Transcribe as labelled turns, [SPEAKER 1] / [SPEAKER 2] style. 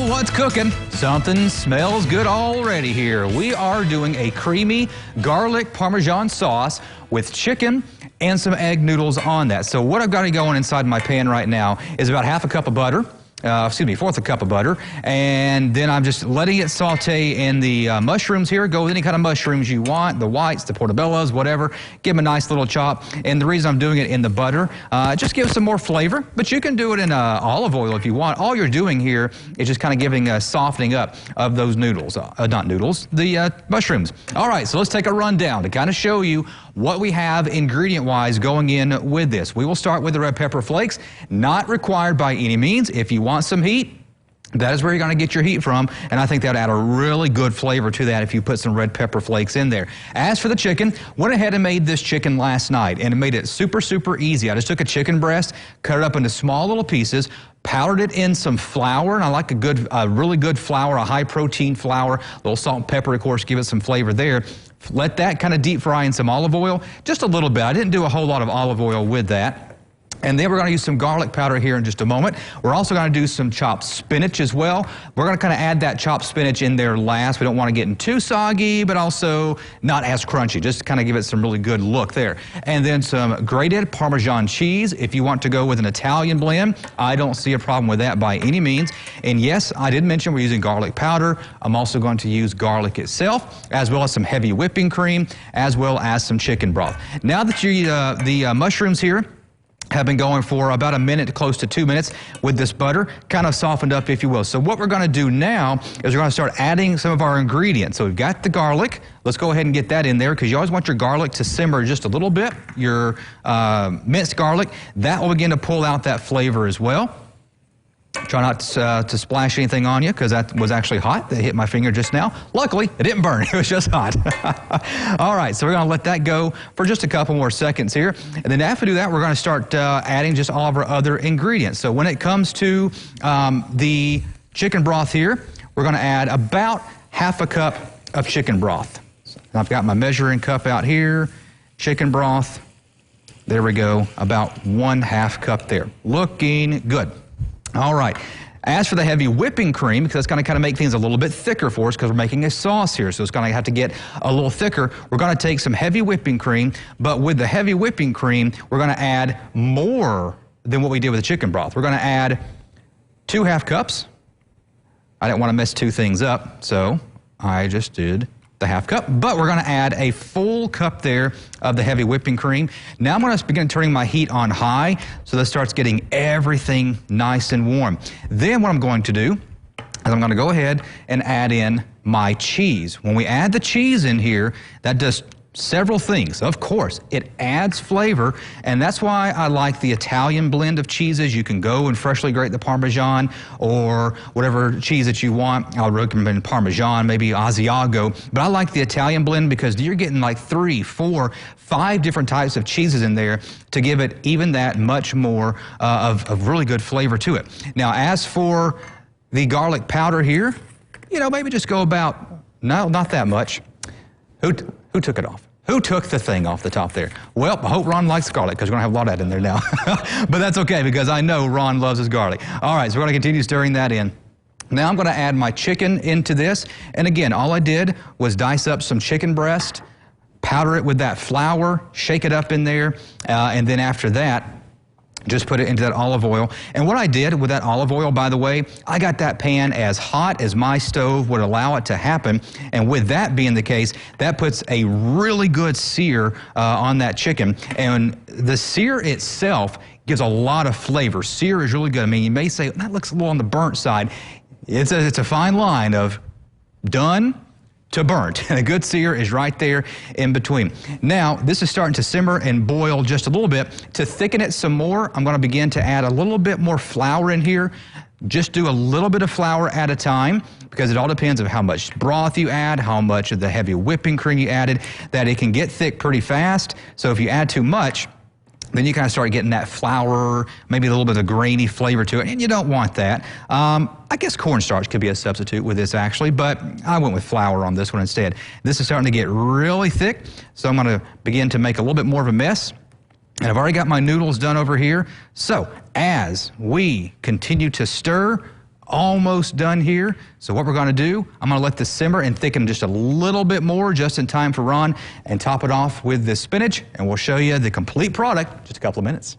[SPEAKER 1] what's cooking? Something smells good already here. We are doing a creamy garlic Parmesan sauce with chicken and some egg noodles on that. So what I've got going inside my pan right now is about half a cup of butter. Fourth a cup of butter, and then I'm just letting it saute in the mushrooms here. Go with any kind of mushrooms you want, the whites, the portobellos, whatever. Give them a nice little chop, and the reason I'm doing it in the butter, just gives some more flavor, but you can do it in olive oil if you want. All you're doing here is just kind of giving a softening up of those noodles, not noodles, the mushrooms. All right, so let's take a rundown to kind of show you what we have ingredient-wise going in with this. We will start with the red pepper flakes, not required by any means. If you want some heat, that is where you're going to get your heat from, and I think that would add a really good flavor to that if you put some red pepper flakes in there. As for the chicken, went ahead and made this chicken last night, and it made it super, super easy. I just took a chicken breast, cut it up into small little pieces, powdered it in some flour, and I like a really good flour, a high-protein flour, a little salt and pepper, of course, give it some flavor there. Let that kind of deep fry in some olive oil, just a little bit. I didn't do a whole lot of olive oil with that. And then we're going to use some garlic powder here in just a moment. We're also going to do some chopped spinach as well. We're going to kind of add that chopped spinach in there last. We don't want to get too soggy, but also not as crunchy. Just to kind of give it some really good look there. And then some grated Parmesan cheese. If you want to go with an Italian blend, I don't see a problem with that by any means. And yes, I did mention we're using garlic powder. I'm also going to use garlic itself, as well as some heavy whipping cream, as well as some chicken broth. Now that you the mushrooms here have been going for about a minute, close to 2 minutes with this butter, kind of softened up, if you will. So what we're going to do now is we're going to start adding some of our ingredients. So we've got the garlic. Let's go ahead and get that in there because you always want your garlic to simmer just a little bit, your minced garlic. That will begin to pull out that flavor as well. Try not to splash anything on you because that was actually hot. That hit my finger just now. Luckily, it didn't burn. It was just hot. All right, so we're going to let that go for just a couple more seconds here. And then after we do that, we're going to start adding just all of our other ingredients. So when it comes to the chicken broth here, we're going to add about half a cup of chicken broth. So I've got my measuring cup out here, chicken broth. There we go, about 1/2 cup there. Looking good. All right. As for the heavy whipping cream, because it's going to kind of make things a little bit thicker for us because we're making a sauce here, so it's going to have to get a little thicker. We're going to take some heavy whipping cream, but with the heavy whipping cream, we're going to add more than what we did with the chicken broth. We're going to add 2½ cups. I didn't want to mess two things up, so I just did the ½ cup, but we're going to add a full cup there of the heavy whipping cream. Now I'm going to begin turning my heat on high so that starts getting everything nice and warm. Then what I'm going to do is I'm going to go ahead and add in my cheese. When we add the cheese in here, that does several things. Of course, it adds flavor, and that's why I like the Italian blend of cheeses. You can go and freshly grate the Parmesan or whatever cheese that you want. I'll recommend Parmesan, maybe Asiago, but I like the Italian blend because you're getting like 3, 4, 5 different types of cheeses in there to give it even that much more of really good flavor to it. Now, as for the garlic powder here, you know, maybe just go about, no, not that much. Who took it off? Who took the thing off the top there? Well, I hope Ron likes garlic because we're going to have a lot of that in there now. But that's okay because I know Ron loves his garlic. All right, so we're going to continue stirring that in. Now I'm going to add my chicken into this. And again, all I did was dice up some chicken breast, powder it with that flour, shake it up in there, and then after that, just put it into that olive oil. And what I did with that olive oil, by the way, I got that pan as hot as my stove would allow it to happen. And with that being the case, that puts a really good sear on that chicken. And the sear itself gives a lot of flavor. Sear is really good. I mean, you may say, that looks a little on the burnt side. It's a fine line of done to burnt, and a good sear is right there in between. Now, this is starting to simmer and boil just a little bit. To thicken it some more, I'm going to begin to add a little bit more flour in here. Just do a little bit of flour at a time because it all depends on how much broth you add, how much of the heavy whipping cream you added, that it can get thick pretty fast. So if you add too much, then you kind of start getting that flour, maybe a little bit of grainy flavor to it, and you don't want that. I guess cornstarch could be a substitute with this actually, but I went with flour on this one instead. This is starting to get really thick, so I'm going to begin to make a little bit more of a mess. And I've already got my noodles done over here. So as we continue to stir, almost done here. So what we're going to do, I'm going to let this simmer and thicken just a little bit more just in time for Ron, and top it off with the spinach, and we'll show you the complete product in just a couple of minutes.